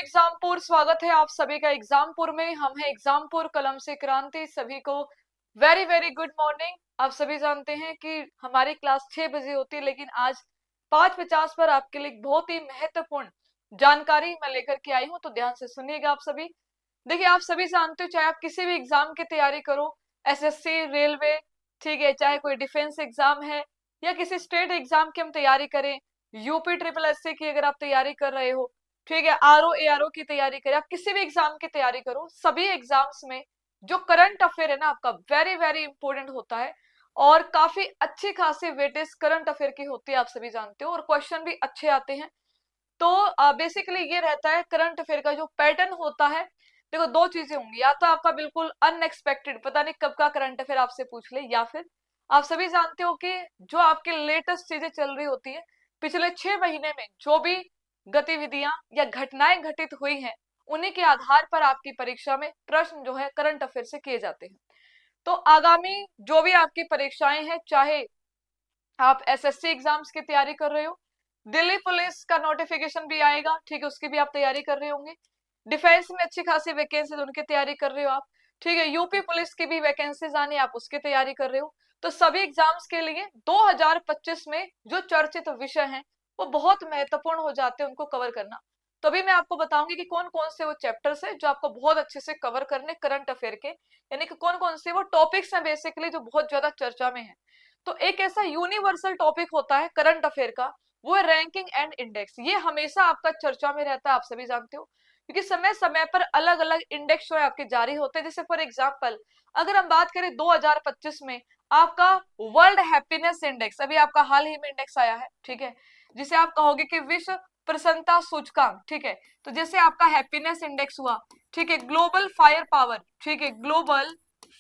एग्जामपुर, स्वागत है आप सभी का एग्जामपुर में। हम हैं एग्जामपुर कलम से क्रांति। सभी को वेरी वेरी गुड मॉर्निंग। आप सभी जानते हैं कि हमारी क्लास 6 बजे होती है, लेकिन आज 5:50 पर आपके लिए बहुत ही महत्वपूर्ण जानकारी मैं लेकर के आई हूं, तो ध्यान से सुनिएगा आप सभी। देखिए, आप सभी जानते हो, चाहे आप किसी भी एग्जाम की तैयारी करो, एसएससी, रेलवे, ठीक है, चाहे कोई डिफेंस एग्जाम है या किसी स्टेट एग्जाम की हम तैयारी करें, यूपी ट्रिपल एससी की अगर आप तैयारी कर रहे हो, ठीक है, आरओ एआरओ की तैयारी करें, आप किसी भी एग्जाम की तैयारी करो, सभी एग्जाम्स में जो करंट अफेयर है ना आपका वेरी वेरी इंपॉर्टेंट होता है और काफी अच्छी खासी वेटेज करंट अफेयर की होती है, आप सभी जानते हो, और क्वेश्चन भी अच्छे आते हैं। तो बेसिकली ये रहता है करंट अफेयर का जो पैटर्न होता है। देखो, दो चीजें होंगी, या तो आपका बिल्कुल अनएक्सपेक्टेड, पता नहीं कब का करंट अफेयर आपसे पूछ ले, या फिर आप सभी जानते हो कि जो आपके लेटेस्ट चीजें चल रही होती है, पिछले 6 महीने में जो भी गतिविधियां या घटनाएं घटित हुई हैं, उन्हीं के आधार पर आपकी परीक्षा में प्रश्न जो है करंट अफेयर से किए जाते हैं। तो आगामी जो भी आपकी परीक्षाएं हैं, चाहे आप एसएससी एग्जाम्स की तैयारी कर रहे हो, दिल्ली पुलिस का नोटिफिकेशन भी आएगा, ठीक है, उसकी भी आप तैयारी कर रहे होंगे, डिफेंस में अच्छी खासी वैकेंसीज उनकी तैयारी कर रहे हो आप, ठीक है, यूपी पुलिस की भी वैकेंसीज आनी, आप उसकी तैयारी कर रहे हो, तो सभी एग्जाम्स के लिए 2025 में जो चर्चित विषय हैं वो बहुत महत्वपूर्ण हो जाते हैं उनको कवर करना। तो अभी मैं आपको बताऊंगी कि कौन कौन से वो चैप्टर्स है जो आपको बहुत अच्छे से कवर करने करंट अफेयर के, यानी कि कौन कौन से वो टॉपिक्स हैं बेसिकली जो बहुत ज्यादा चर्चा में है। तो एक ऐसा यूनिवर्सल टॉपिक होता है करंट अफेयर का, वो है रैंकिंग एंड इंडेक्स। ये हमेशा आपका चर्चा में रहता है, आप सभी जानते हो, क्योंकि समय समय पर अलग अलग इंडेक्स जो है आपके जारी होते हैं। जैसे फॉर एग्जांपल अगर हम बात करें 2025 में, आपका वर्ल्ड हैप्पीनेस इंडेक्स, अभी आपका हाल ही में इंडेक्स आया है, ठीक है, जिसे आप कहोगे कि विश्व प्रसन्नता सूचकांक, ठीक है, तो जैसे आपका हैप्पीनेस इंडेक्स हुआ, ठीक है, ग्लोबल फायर पावर, ठीक है, ग्लोबल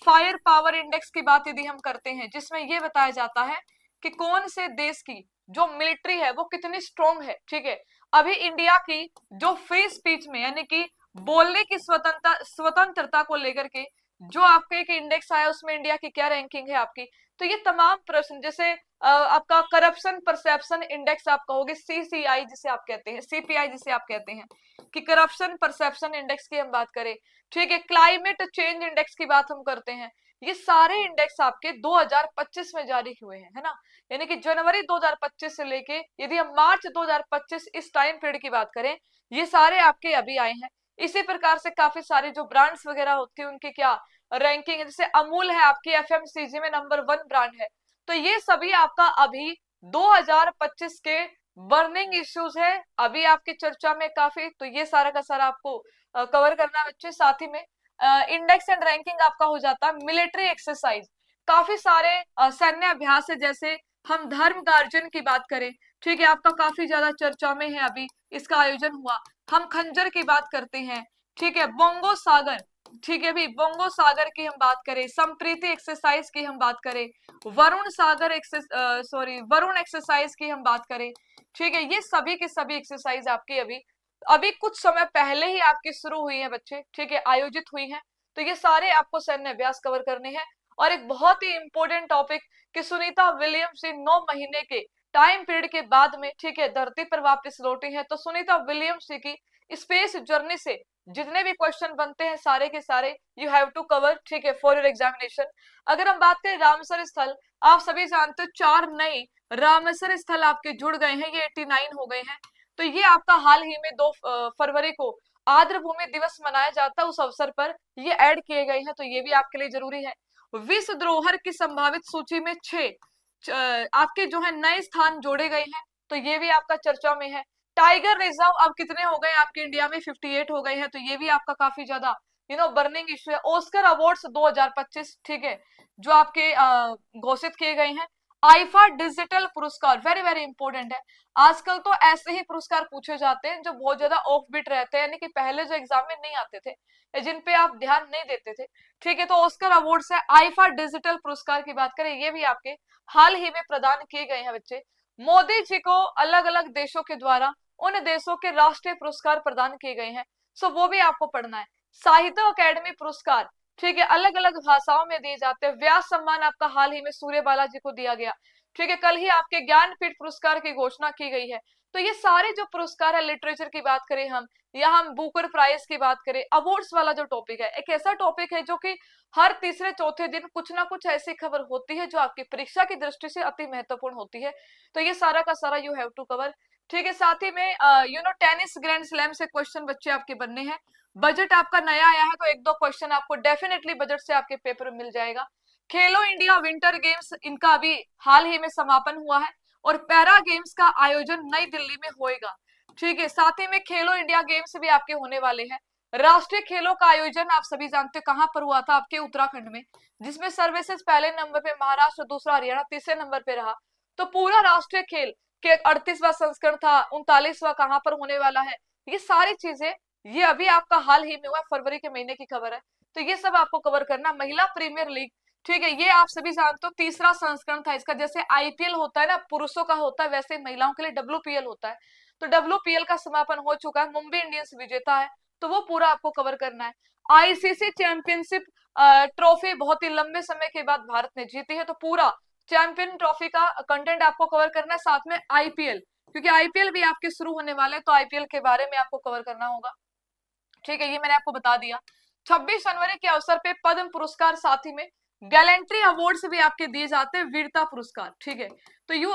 फायर पावर इंडेक्स की बात यदि हम करते हैं, जिसमें यह बताया जाता है कि कौन से देश की जो मिलिट्री है वो कितनी स्ट्रॉन्ग है, ठीक है। अभी इंडिया की जो फ्री स्पीच में, यानी कि बोलने की स्वतंत्रता को लेकर के जो आपका एक इंडेक्स आया, उसमें इंडिया की क्या रैंकिंग है आपकी। तो ये तमाम प्रश्न, जैसे आपका करप्शन परसेप्शन इंडेक्स आप कहोगे, सीसीआई जिसे आप कहते हैं, सीपीआई जिसे आप कहते हैं, कि करप्शन परसेप्शन इंडेक्स की हम बात करें, ठीक है, क्लाइमेट चेंज इंडेक्स की बात हम करते हैं, ये सारे इंडेक्स आपके 2025 में जारी हुए हैं, है ना, यानी कि जनवरी 2025 से लेके यदि हम मार्च 2025 इस टाइम पीरियड की बात करें, ये सारे आपके अभी आए हैं। इसी प्रकार से काफी सारे जो ब्रांड्स वगैरह होती है उनकी क्या रैंकिंग है, जैसे अमूल है आपकी एफएमसीजी में नंबर 1 ब्रांड है। तो ये सभी आपका अभी 2025 के बर्निंग इश्यूज है, अभी आपकी चर्चा में काफी, तो ये सारा का सारा आपको कवर करना है बच्चे। साथ ही में इंडेक्स एंड रैंकिंग आपका हो जाता है मिलिट्री एक्सरसाइज, काफी सारे सैन्य अभ्यास है, जैसे हम धर्म गार्जन की बात करें, ठीक है, आपका काफी ज्यादा चर्चा में है, अभी इसका आयोजन हुआ। हम खंजर की बात करते हैं, ठीक है, बोंगो सागर, ठीक है, भी बोंगो सागर की हम बात करें, संप्रीति एक्सरसाइज की हम बात करें, वरुण सागर वरुण एक्सरसाइज की हम बात करें, ठीक है, ये सभी के सभी एक्सरसाइज आपकी अभी अभी कुछ समय पहले ही आपकी शुरू हुई है बच्चे, ठीक है, आयोजित हुई है। तो ये सारे आपको सैन्य अभ्यास कवर करने हैं। और एक बहुत ही इंपॉर्टेंट टॉपिक कि सुनीता विलियम्स 9 महीने के टाइम पीरियड के बाद में, ठीक है, धरती पर वापस लौटी है। तो सुनीता विलियम्स की स्पेस जर्नी से जितने भी क्वेश्चन बनते हैं सारे के सारे यू हैव टू कवर, ठीक है, फॉर योर एग्जामिनेशन। अगर हम बात करें रामसर स्थल, आप सभी जानते हो 4 नए रामसर स्थल आपके जुड़ गए हैं, ये 89 हो गए हैं। तो ये आपका हाल ही में 2 फरवरी को आर्द्र भूमि दिवस मनाया जाता है, उस अवसर पर ये ऐड किए गए हैं, तो ये भी आपके लिए जरूरी है। विश्व धरोहर की संभावित सूची में 6 आपके जो है नए स्थान जोड़े गए हैं, तो ये भी आपका चर्चा में है। टाइगर रिजर्व अब कितने हो गए आपके इंडिया में, 58 हो गए हैं, तो ये भी आपका काफी ज्यादा बर्निंग इश्यू है। ऑस्कर अवार्ड्स 2025, ठीक है, जो आपके घोषित किए गए हैं। आईफा डिजिटल पुरस्कार वेरी वेरी इंपॉर्टेंट है। आजकल तो ऐसे ही पुरस्कार पूछे जाते हैं जो बहुत ज्यादा ऑफ बीट रहते हैं, यानी कि पहले जो एग्जाम में नहीं आते थे या जिन पे आप ध्यान नहीं देते थे, ठीक है, तो ऑस्कर अवार्ड से आईफा डिजिटल पुरस्कार की बात करें, ये भी आपके हाल ही में प्रदान किए गए हैं बच्चे। मोदी जी को अलग अलग देशों के द्वारा उन देशों के राष्ट्रीय पुरस्कार प्रदान किए गए हैं, सो वो भी आपको पढ़ना है। साहित्य अकेडमी पुरस्कार, ठीक है, अलग अलग भाषाओं में दिए जाते हैं। व्यास सम्मान आपका हाल ही में सूर्य बालाजी को दिया गया। ठीक है, कल ही आपके ज्ञानपीठ पुरस्कार की घोषणा की गई है। तो ये सारे जो पुरस्कार है, लिटरेचर की बात करें हम, या हम बुकर प्राइज की बात करें, अवार्ड्स वाला जो टॉपिक है, एक ऐसा टॉपिक है जो कि हर तीसरे चौथे दिन कुछ ना कुछ ऐसी खबर होती है जो आपकी परीक्षा की दृष्टि से अति महत्वपूर्ण होती है। तो ये सारा का सारा यू हैव टू कवर। ठीक है, साथ ही में टेनिस ग्रैंड स्लैम से क्वेश्चन बच्चे आपके बनने हैं। बजट आपका नया आया है तो एक दो क्वेश्चन आपको डेफिनेटली बजट से आपके पेपर में मिल जाएगा। खेलो इंडिया विंटर गेम्स, इनका अभी हाल ही में समापन हुआ है और पैरा गेम्स का आयोजन नई दिल्ली में होएगा। ठीक है, साथ ही में खेलो इंडिया गेम्स भी आपके होने वाले हैं। राष्ट्रीय खेलों का आयोजन आप सभी जानते हो कहां पर हुआ था, आपके उत्तराखंड में, जिसमें सर्विसेज पहले नंबर पे, महाराष्ट्र दूसरा, हरियाणा तीसरे नंबर पे रहा। तो पूरा राष्ट्रीय खेल के 38वां संस्करण था, 39वां कहां पर होने वाला है, ये सारी चीजें ये अभी आपका हाल ही में हुआ, फरवरी के महीने की खबर है। तो ये सब आपको कवर करना। महिला प्रीमियर लीग, ठीक है, ये आप सभी जानते हो तीसरा संस्करण था इसका। जैसे आईपीएल होता है ना, पुरुषों का होता है, वैसे महिलाओं के लिए डब्ल्यूपीएल होता है। तो डब्ल्यूपीएल का समापन हो चुका है, मुंबई इंडियंस विजेता है, तो वो पूरा आपको कवर करना है। आईसीसी चैंपियनशिप ट्रॉफी बहुत ही लंबे समय के बाद भारत ने जीती है, तो पूरा चैंपियन ट्रॉफी का कंटेंट आपको कवर करना है। साथ में आईपीएल, क्योंकि आईपीएल भी आपके शुरू होने वाले हैं, तो आईपीएल के बारे में आपको कवर करना होगा। ठीक है, ये मैंने आपको बता दिया। 26 जनवरी के अवसर पे पद्म पुरस्कार, साथ ही में गैलेंट्री अवार्ड्स भी आपके दिए जाते हैं, वीरता पुरस्कार। ठीक है, तो यू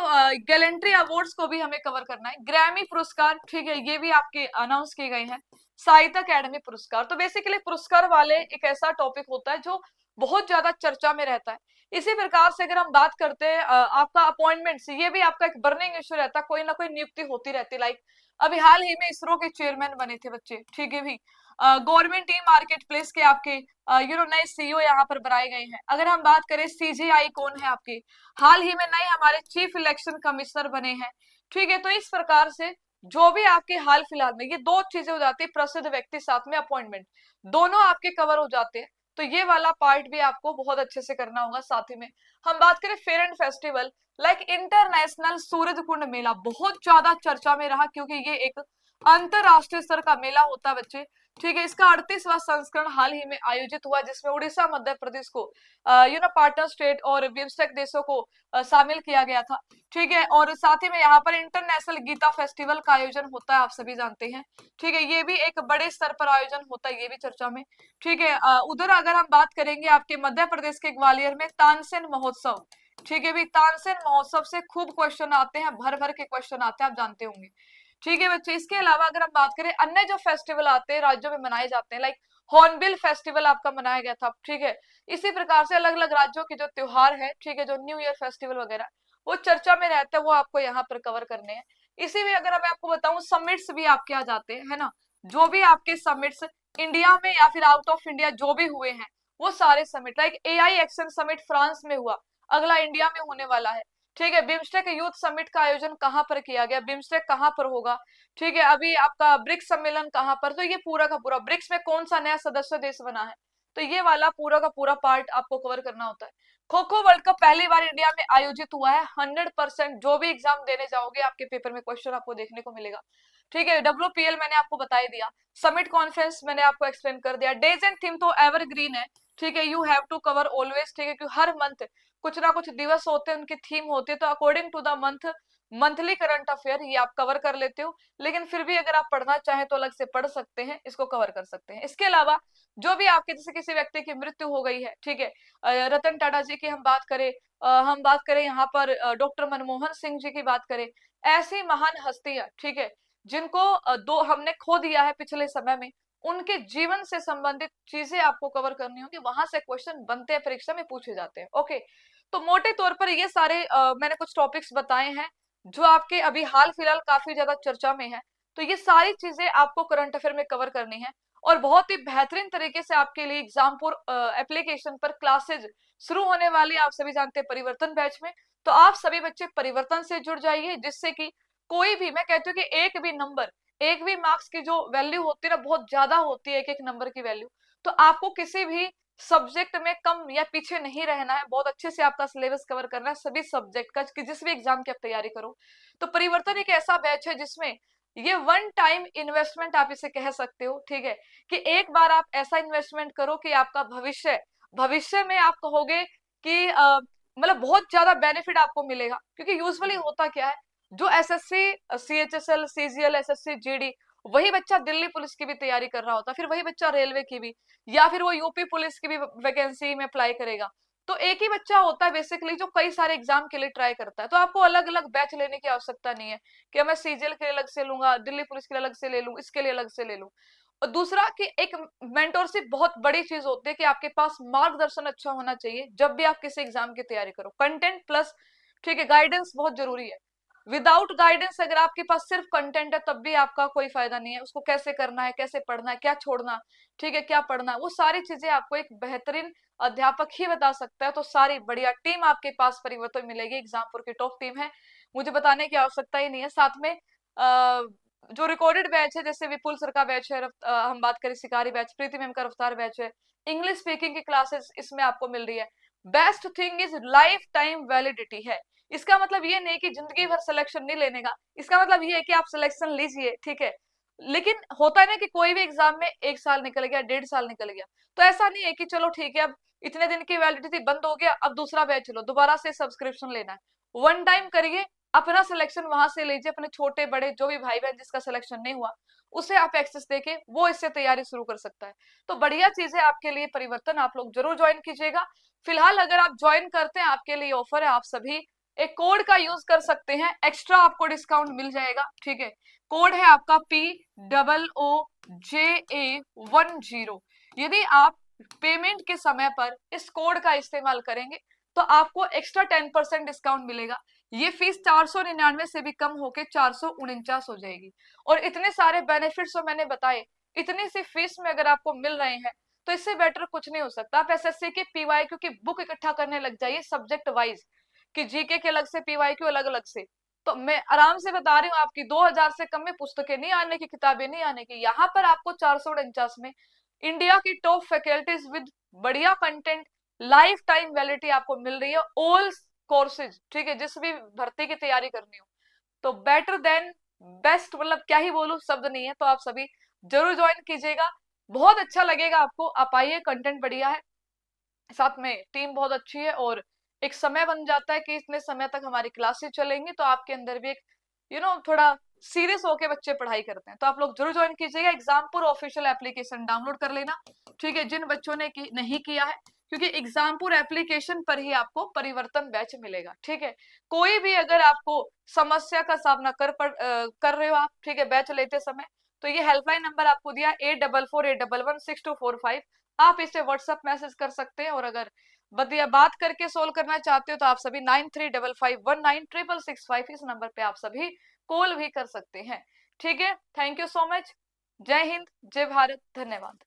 गैलेंट्री अवार्ड्स को भी हमें कवर करना है। ग्रैमी पुरस्कार, ठीक है, ये भी आपके अनाउंस किए गए हैं। साहित्य अकेडमी पुरस्कार, तो बेसिकली पुरस्कार वाले एक ऐसा टॉपिक होता है जो बहुत ज्यादा चर्चा में रहता है। इसी प्रकार से अगर हम बात करते हैं आपका अपॉइंटमेंट्स, ये भी आपका एक बर्निंग इश्यू रहता है, कोई ना कोई नियुक्ति होती रहती है। लाइक अभी हाल ही में इसरो के चेयरमैन बने थे बच्चे, ठीक है भी, गवर्नमेंट ई मार्केट प्लेस के आपके नए सीईओ यहाँ पर बनाए गए हैं। अगर हम बात करें सीजेआई कौन है आपके, हाल ही में नए हमारे चीफ इलेक्शन कमिश्नर बने हैं। ठीक है, तो इस प्रकार से जो भी आपके हाल फिलहाल में ये दो चीजें हो जाती है, प्रसिद्ध व्यक्ति साथ में अपॉइंटमेंट, दोनों आपके कवर हो जाते हैं। तो ये वाला पार्ट भी आपको बहुत अच्छे से करना होगा। साथ ही में हम बात करें fair and festival, like international Suraj Kund Mela, बहुत ज्यादा चर्चा में रहा क्योंकि ये एक अंतरराष्ट्रीय स्तर का मेला होता है बच्चे। ठीक है, इसका 38वां संस्करण हाल ही में आयोजित हुआ, जिसमें उड़ीसा, मध्य प्रदेश को पार्टनर स्टेट और बिम्स्टेक देशों को शामिल किया गया था। ठीक है, और साथ ही में यहाँ पर इंटरनेशनल गीता फेस्टिवल का आयोजन होता है, आप सभी जानते हैं। ठीक है, ये भी एक बड़े स्तर पर आयोजन होता है, ये भी चर्चा में। ठीक है, उधर अगर हम बात करेंगे आपके मध्य प्रदेश के ग्वालियर में तानसेन महोत्सव, ठीक है भी, तानसेन महोत्सव से खूब क्वेश्चन आते हैं, भर भर के क्वेश्चन आते हैं, आप जानते होंगे। ठीक है बच्चे, इसके अलावा अगर हम बात करें अन्य जो फेस्टिवल आते हैं राज्यों में मनाए जाते हैं, लाइक हॉर्नबिल फेस्टिवल आपका मनाया गया था। ठीक है, इसी प्रकार से अलग अलग राज्यों के जो त्योहार है, ठीक है, जो न्यू ईयर फेस्टिवल वगैरह, वो चर्चा में रहता है, वो आपको यहाँ पर कवर करने हैं। इसी में अगर मैं आपको बताऊं, समिट्स भी आपके आ जाते हैं, है ना, जो भी आपके समिट्स इंडिया में या फिर आउट ऑफ इंडिया जो भी हुए हैं, वो सारे summit, like AI action summit France में हुआ, अगला इंडिया में होने वाला है। ठीक है, बिम्स्टेक यूथ समिट का आयोजन कहाँ पर किया गया, बिम्स्टेक कहाँ पर होगा। ठीक है, अभी आपका ब्रिक्स सम्मेलन कहाँ पर, तो ये पूरा का पूरा ब्रिक्स में कौन सा नया सदस्य देश बना है, तो ये वाला पूरा का पूरा पार्ट आपको कवर करना होता है। खो खो वर्ल्ड कप पहली बार इंडिया में आयोजित हुआ है। 100% जो भी एग्जाम देने जाओगे आपके पेपर में क्वेश्चन आपको देखने को मिलेगा। ठीक है, डब्ल्यूपीएल मैंने आपको बता ही दिया, समिट कॉन्फ्रेंस मैंने आपको एक्सप्लेन कर दिया। डेज एंड थीम तो एवरग्रीन है, ठीक है, you have to cover always. ठीक है, क्योंकि हर मंथ कुछ ना कुछ दिवस होते हैं, उनकी थीम होती है, तो according to the month monthly current affair ये आप कवर कर लेते हो। लेकिन फिर भी अगर आप पढ़ना चाहें तो अलग से पढ़ सकते हैं, इसको कवर कर सकते हैं। इसके अलावा जो भी आपके जैसे किसी व्यक्ति की मृत्यु हो गई है, ठीक है, रतन टाटा जी की हम बात करें, हम बात करें यहाँ पर डॉक्टर मनमोहन सिंह जी की बात करें, ऐसी महान हस्तियां, ठीक है, जिनको दो हमने खो दिया है पिछले समय में, उनके जीवन से संबंधित चीजें आपको कवर करनी होगी, वहां से क्वेश्चन बनते हैं, परीक्षा में पूछे जाते हैं। ओके, तो मोटे तौर पर ये सारे मैंने कुछ टॉपिक्स बताए हैं जो आपके अभी हाल फिलहाल काफी ज्यादा चर्चा में है। तो ये सारी चीजें आपको करंट अफेयर में कवर करनी है, और बहुत ही बेहतरीन तरीके से आपके लिए एग्जामपुर एप्लीकेशन पर क्लासेज शुरू होने वाली, आप सभी जानते हैं, परिवर्तन बैच में। तो आप सभी बच्चे परिवर्तन से जुड़ जाइए, जिससे कि कोई भी, मैं कहती हूँ कि एक भी नंबर, एक भी मार्क्स की जो वैल्यू होती है ना, बहुत ज्यादा होती है, एक एक नंबर की वैल्यू। तो आपको किसी भी सब्जेक्ट में कम या पीछे नहीं रहना है, बहुत अच्छे से आपका सिलेबस कवर करना है सभी सब्जेक्ट का, कि जिस भी एग्जाम की आप तैयारी करो। तो परिवर्तन एक ऐसा बैच है जिसमें ये वन टाइम इन्वेस्टमेंट आप इसे कह सकते हो। ठीक है, कि एक बार आप ऐसा इन्वेस्टमेंट करो कि आपका भविष्य, भविष्य में आप कहोगे कि मतलब बहुत ज्यादा बेनिफिट आपको मिलेगा, क्योंकि यूजुअली होता क्या है, जो SSC, CHSL, CGL, SSC, GD, वही बच्चा दिल्ली पुलिस की भी तैयारी कर रहा होता है, फिर वही बच्चा रेलवे की भी, या फिर वो यूपी पुलिस की भी वैकेंसी में अप्लाई करेगा। तो एक ही बच्चा होता है बेसिकली जो कई सारे एग्जाम के लिए ट्राई करता है। तो आपको अलग अलग बैच लेने की आवश्यकता नहीं है कि मैं सीजीएल के लिए अलग से लूंगा, दिल्ली पुलिस के लिए अलग से ले लूं, इसके लिए अलग से ले लूं। और दूसरा कि एक मेंटोरशिप बहुत बड़ी चीज होती है कि आपके पास मार्गदर्शन अच्छा होना चाहिए जब भी आप किसी एग्जाम की तैयारी करो। कंटेंट प्लस, ठीक है, गाइडेंस बहुत जरूरी है। विदाउट गाइडेंस अगर आपके पास सिर्फ कंटेंट है तब भी आपका कोई फायदा नहीं है। उसको कैसे करना है, कैसे पढ़ना है, क्या छोड़ना, ठीक है, क्या पढ़ना है, वो सारी चीजें आपको एक बेहतरीन अध्यापक ही बता सकता है। तो सारी बढ़िया टीम आपके पास परिवर्तन मिलेगी, एग्जामपुर की टॉप टीम है, मुझे बताने की आवश्यकता ही नहीं है। साथ में जो रिकॉर्डेड बैच है, जैसे विपुल सर का बैच है, हम बात करें शिकारी बैच, प्रीति मैम का रफ्तार बैच है, इंग्लिश स्पीकिंग की क्लासेस इसमें आपको मिल रही है। Best thing is life time validity है। इसका मतलब ये नहीं कि जिंदगी भर सिलेक्शन नहीं लेने का, इसका मतलब ये है कि आप सिलेक्शन लीजिए, ठीक है, लेकिन होता है ना कि कोई भी एग्जाम में 1 साल निकल गया, 1.5 साल निकल गया, तो ऐसा नहीं है कि चलो ठीक है अब इतने दिन की वैलिडिटी बंद हो गया, अब दूसरा बैच लो, दोबारा से सब्सक्रिप्शन लेना है। वन टाइम करिए, अपना सिलेक्शन वहां से लीजिए, अपने छोटे बड़े जो भी भाई बहन जिसका सिलेक्शन नहीं हुआ उसे आप एक्सेस देके वो इससे तैयारी शुरू कर सकता है। तो बढ़िया चीज है आपके लिए परिवर्तन, आप लोग जरूर ज्वाइन कीजिएगा। फिलहाल अगर आप ज्वाइन करते हैं, आपके लिए ऑफर है, आप सभी एक कोड का यूज कर सकते हैं, एक्स्ट्रा आपको डिस्काउंट मिल जाएगा, ठीक है। कोड है आपका POOJA10। यदि आप पेमेंट के समय पर इस कोड का इस्तेमाल करेंगे तो आपको एक्स्ट्रा 10% डिस्काउंट मिलेगा। ये फीस 499 से भी कम होके 449 हो जाएगी। और इतने सारे बेनिफिट्स जो मैंने बताए, इतनी सी फीस में अगर आपको मिल रहे हैं तो इससे बेटर कुछ नहीं हो सकता। आप एसएससी के पीवाईक्यू की बुक इकट्ठा करने लग जाइए सब्जेक्ट वाइज, कि जीके के अलग से, पीवाईक्यू अलग अलग से। तो मैं आराम से बता रही हूँ, आपकी 2000 से कम में पुस्तकें नहीं आने की, किताबें नहीं आने की, यहाँ पर आपको 449 में इंडिया की टॉप फैकल्टीज विद बढ़िया कंटेंट, लाइफ टाइम वैलिडिटी आपको मिल रही है, ऑल कोर्सेज, ठीक है, जिस भी भर्ती की तैयारी करनी हो। तो बेटर देन बेस्ट, मतलब क्या ही बोलूं, शब्द नहीं है। तो आप सभी जरूर ज्वाइन कीजिएगा, बहुत अच्छा लगेगा आपको। आप आइए, कंटेंट बढ़िया है, साथ में टीम बहुत अच्छी है, और एक समय बन जाता है कि इतने समय तक हमारी क्लासेस चलेंगी, तो आपके अंदर भी एक थोड़ा सीरियस होके बच्चे पढ़ाई करते हैं। तो आप लोग जरूर ज्वाइन कीजिएगा। एग्जामपुर ऑफिशियल एप्लीकेशन डाउनलोड कर लेना, ठीक है, जिन बच्चों ने नहीं किया है, क्योंकि एग्जामपुर एप्लीकेशन पर ही आपको परिवर्तन बैच मिलेगा, ठीक है। कोई भी अगर आपको समस्या का सामना कर रहे हो आप, ठीक है, बैच लेते समय, तो ये हेल्पलाइन नंबर आपको दिया 8448116245, आप इसे व्हाट्सएप मैसेज कर सकते हैं। और अगर बदिया बात करके सोल्व करना चाहते हो तो आप सभी 9355196665 इस नंबर पे आप सभी कॉल भी कर सकते हैं, ठीक है। Thank you so much. जय हिंद, जय भारत, धन्यवाद।